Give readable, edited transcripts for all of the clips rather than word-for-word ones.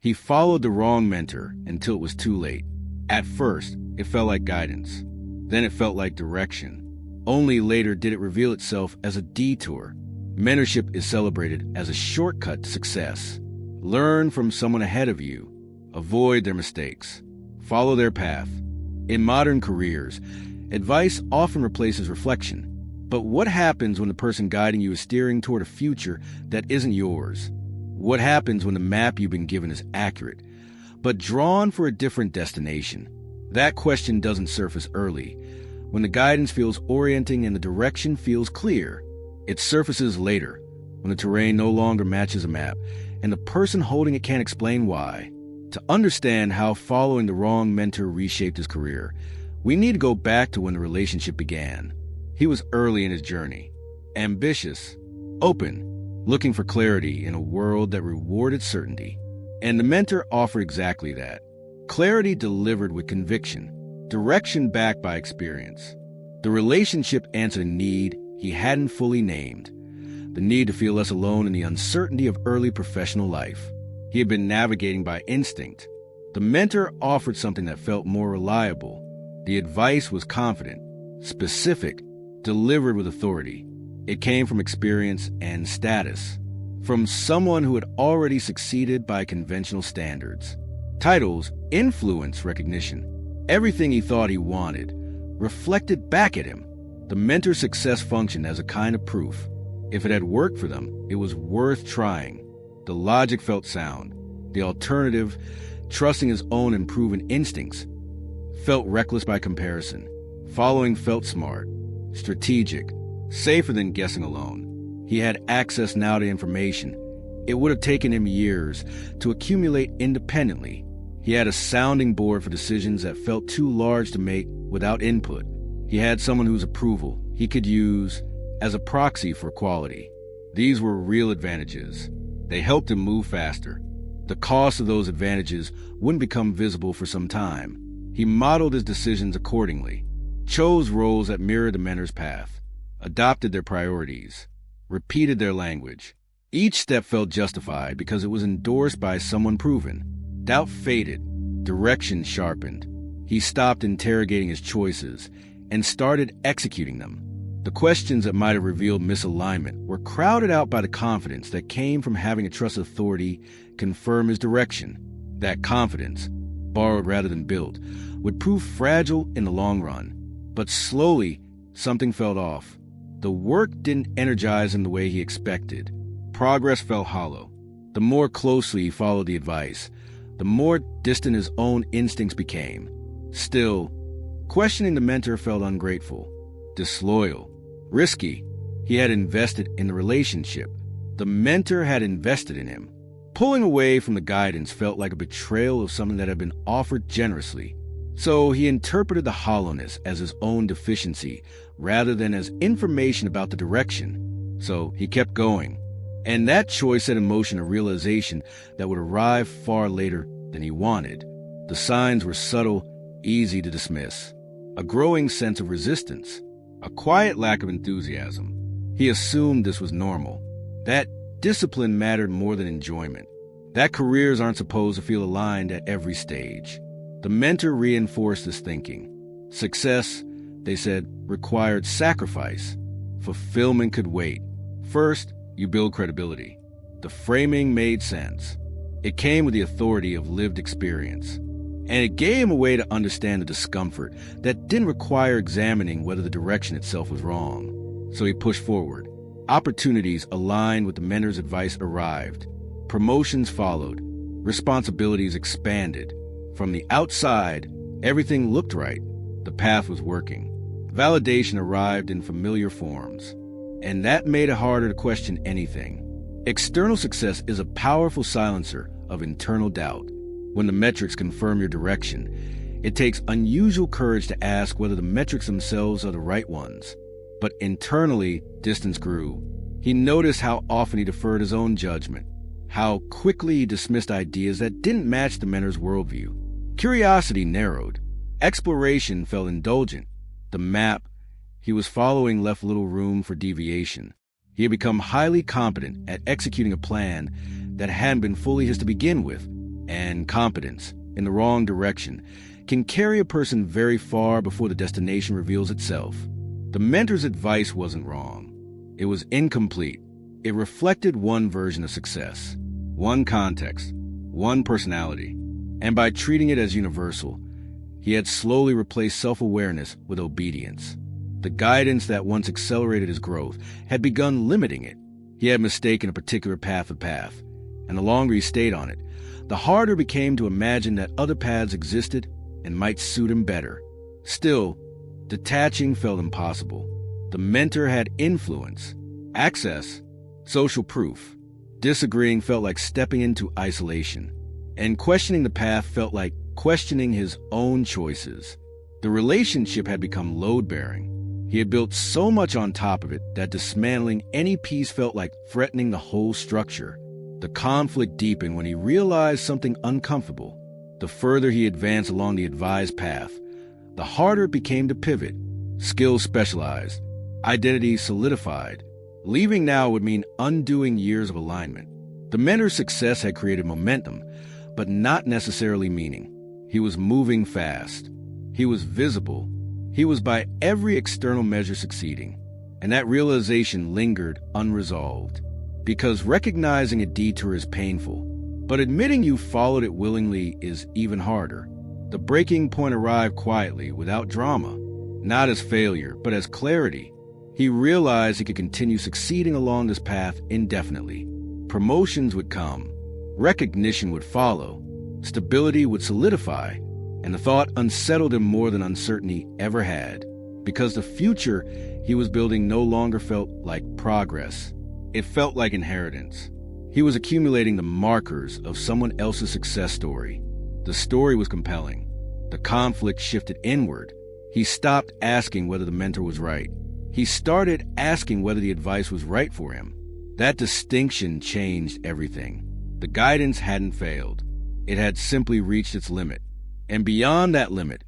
He followed the wrong mentor until it was too late. At first, it felt like guidance. Then it felt like direction. Only later did it reveal itself as a detour. Mentorship is celebrated as a shortcut to success. Learn from someone ahead of you. Avoid their mistakes. Follow their path. In modern careers, advice often replaces reflection. But what happens when the person guiding you is steering toward a future that isn't yours? What happens when the map you've been given is accurate, but drawn for a different destination? That question doesn't surface early. When the guidance feels orienting and the direction feels clear, it surfaces later, when the terrain no longer matches a map, and the person holding it can't explain why. To understand how following the wrong mentor reshaped his career, we need to go back to when the relationship began. He was early in his journey, ambitious, open, looking for clarity in a world that rewarded certainty. And the mentor offered exactly that. Clarity delivered with conviction, direction backed by experience. The relationship answered a need he hadn't fully named, the need to feel less alone in the uncertainty of early professional life. He had been navigating by instinct. The mentor offered something that felt more reliable. The advice was confident, specific, delivered with authority. It came from experience and status, from someone who had already succeeded by conventional standards. Titles, influence, recognition, everything he thought he wanted, reflected back at him. The mentor's success functioned as a kind of proof. If it had worked for them, it was worth trying. The logic felt sound. The alternative, trusting his own improving instincts, felt reckless by comparison. Following felt smart, strategic, safer than guessing alone. He had access now to information. It would have taken him years to accumulate independently. He had a sounding board for decisions that felt too large to make without input. He had someone whose approval he could use as a proxy for quality. These were real advantages. They helped him move faster. The cost of those advantages wouldn't become visible for some time. He modeled his decisions accordingly, chose roles that mirrored the mentor's path, adopted their priorities, repeated their language. Each step felt justified because it was endorsed by someone proven. Doubt faded, direction sharpened. He stopped interrogating his choices and started executing them. The questions that might have revealed misalignment were crowded out by the confidence that came from having a trusted authority confirm his direction. That confidence, borrowed rather than built, would prove fragile in the long run. But slowly, something felt off. The work didn't energize him the way he expected. Progress felt hollow. The more closely he followed the advice, the more distant his own instincts became. Still, questioning the mentor felt ungrateful, disloyal, risky. He had invested in the relationship. The mentor had invested in him. Pulling away from the guidance felt like a betrayal of something that had been offered generously. So he interpreted the hollowness as his own deficiency rather than as information about the direction. So he kept going. And that choice set in motion a realization that would arrive far later than he wanted. The signs were subtle, easy to dismiss. A growing sense of resistance, a quiet lack of enthusiasm. He assumed this was normal, that discipline mattered more than enjoyment, that careers aren't supposed to feel aligned at every stage. The mentor reinforced this thinking. Success, they said, required sacrifice. Fulfillment could wait. First, you build credibility. The framing made sense. It came with the authority of lived experience. And it gave him a way to understand the discomfort that didn't require examining whether the direction itself was wrong. So he pushed forward. Opportunities aligned with the mentor's advice arrived. Promotions followed. Responsibilities expanded. From the outside, everything looked right. The path was working. Validation arrived in familiar forms. And that made it harder to question anything. External success is a powerful silencer of internal doubt. When the metrics confirm your direction, it takes unusual courage to ask whether the metrics themselves are the right ones. But internally, distance grew. He noticed how often he deferred his own judgment, how quickly he dismissed ideas that didn't match the mentor's worldview. Curiosity narrowed. Exploration felt indulgent. The map he was following left little room for deviation. He had become highly competent at executing a plan that hadn't been fully his to begin with. and competence in the wrong direction can carry a person very far before the destination reveals itself. The mentor's advice wasn't wrong. It was incomplete. It reflected one version of success, one context, one personality. And by treating it as universal, he had slowly replaced self-awareness with obedience. The guidance that once accelerated his growth had begun limiting it. He had mistaken a particular path, and the longer he stayed on it, the harder it became to imagine that other paths existed and might suit him better. Still, detaching felt impossible. The mentor had influence, access, social proof. Disagreeing felt like stepping into isolation, and questioning the path felt like questioning his own choices. The relationship had become load-bearing. He had built so much on top of it that dismantling any piece felt like threatening the whole structure. The conflict deepened when he realized something uncomfortable. The further he advanced along the advised path, the harder it became to pivot. Skills specialized, identity solidified. Leaving now would mean undoing years of alignment. The mentor's success had created momentum, but not necessarily meaning. He was moving fast. He was visible. He was by every external measure succeeding. And that realization lingered unresolved. Because recognizing a detour is painful, but admitting you followed it willingly is even harder. The breaking point arrived quietly, without drama. Not as failure, but as clarity. He realized he could continue succeeding along this path indefinitely. Promotions would come. Recognition would follow. Stability would solidify. And the thought unsettled him more than uncertainty ever had. Because the future he was building no longer felt like progress. It felt like inheritance. He was accumulating the markers of someone else's success story. The story was compelling. The conflict shifted inward. He stopped asking whether the mentor was right. He started asking whether the advice was right for him. That distinction changed everything. The guidance hadn't failed. It had simply reached its limit. And beyond that limit,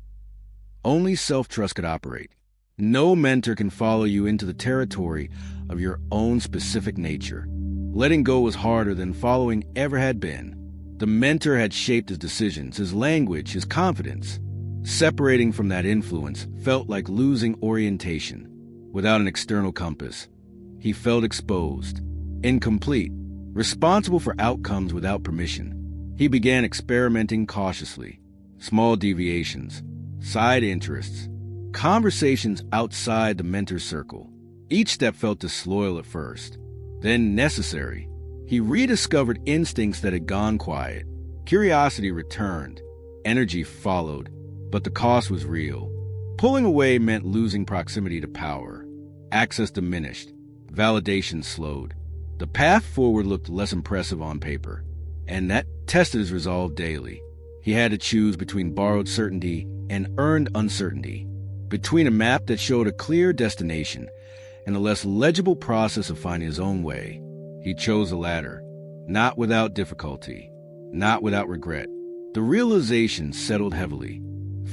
only self-trust could operate. No mentor can follow you into the territory of your own specific nature. Letting go was harder than following ever had been. The mentor had shaped his decisions, his language, his confidence. Separating from that influence felt like losing orientation. Without an external compass, he felt exposed, incomplete, responsible for outcomes without permission. He began experimenting cautiously. Small deviations, side interests, conversations outside the mentor's circle. Each step felt disloyal at first, then necessary. He rediscovered instincts that had gone quiet. Curiosity returned. Energy followed, but the cost was real. Pulling away meant losing proximity to power. Access diminished. Validation slowed. The path forward looked less impressive on paper, and that tested his resolve daily. He had to choose between borrowed certainty and earned uncertainty, between a map that showed a clear destination and a less legible process of finding his own way. He chose the latter, not without difficulty, not without regret. The realization settled heavily.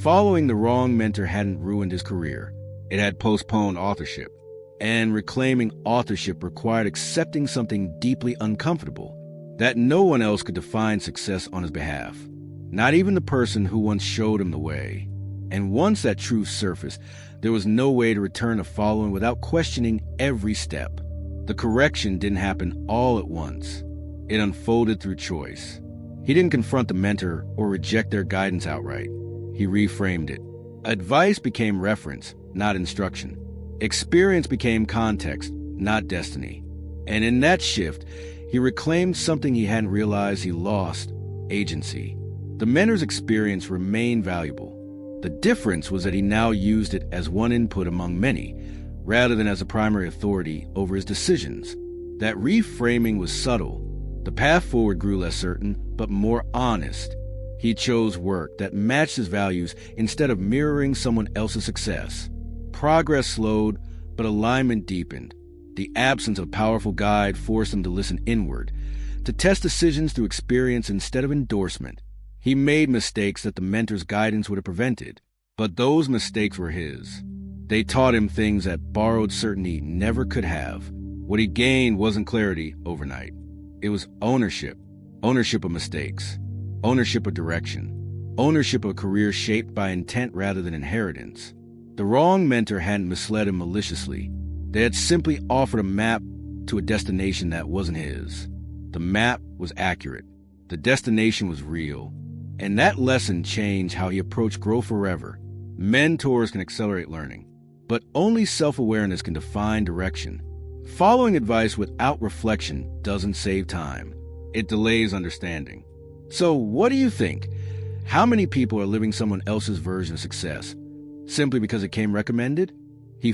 Following the wrong mentor hadn't ruined his career. It had postponed authorship, and reclaiming authorship required accepting something deeply uncomfortable, that no one else could define success on his behalf. Not even the person who once showed him the way. And once that truth surfaced, there was no way to return to following without questioning every step. The correction didn't happen all at once. It unfolded through choice. He didn't confront the mentor or reject their guidance outright. He reframed it. Advice became reference, not instruction. Experience became context, not destiny. And in that shift, he reclaimed something he hadn't realized he lost: agency. The mentor's experience remained valuable. The difference was that he now used it as one input among many, rather than as a primary authority over his decisions. That reframing was subtle. The path forward grew less certain, but more honest. He chose work that matched his values instead of mirroring someone else's success. Progress slowed, but alignment deepened. The absence of a powerful guide forced him to listen inward, to test decisions through experience instead of endorsement. He made mistakes that the mentor's guidance would have prevented, but those mistakes were his. They taught him things that borrowed certainty never could have. What he gained wasn't clarity overnight. It was ownership of mistakes. ownership of direction, ownership of a career shaped by intent rather than inheritance. The wrong mentor hadn't misled him maliciously. They had simply offered a map to a destination that wasn't his. The map was accurate. The destination was real. And that lesson changed how he approached growth forever. Mentors can accelerate learning, but only self-awareness can define direction. Following advice without reflection doesn't save time. It delays understanding. So what do you think? How many people are living someone else's version of success simply because it came recommended? He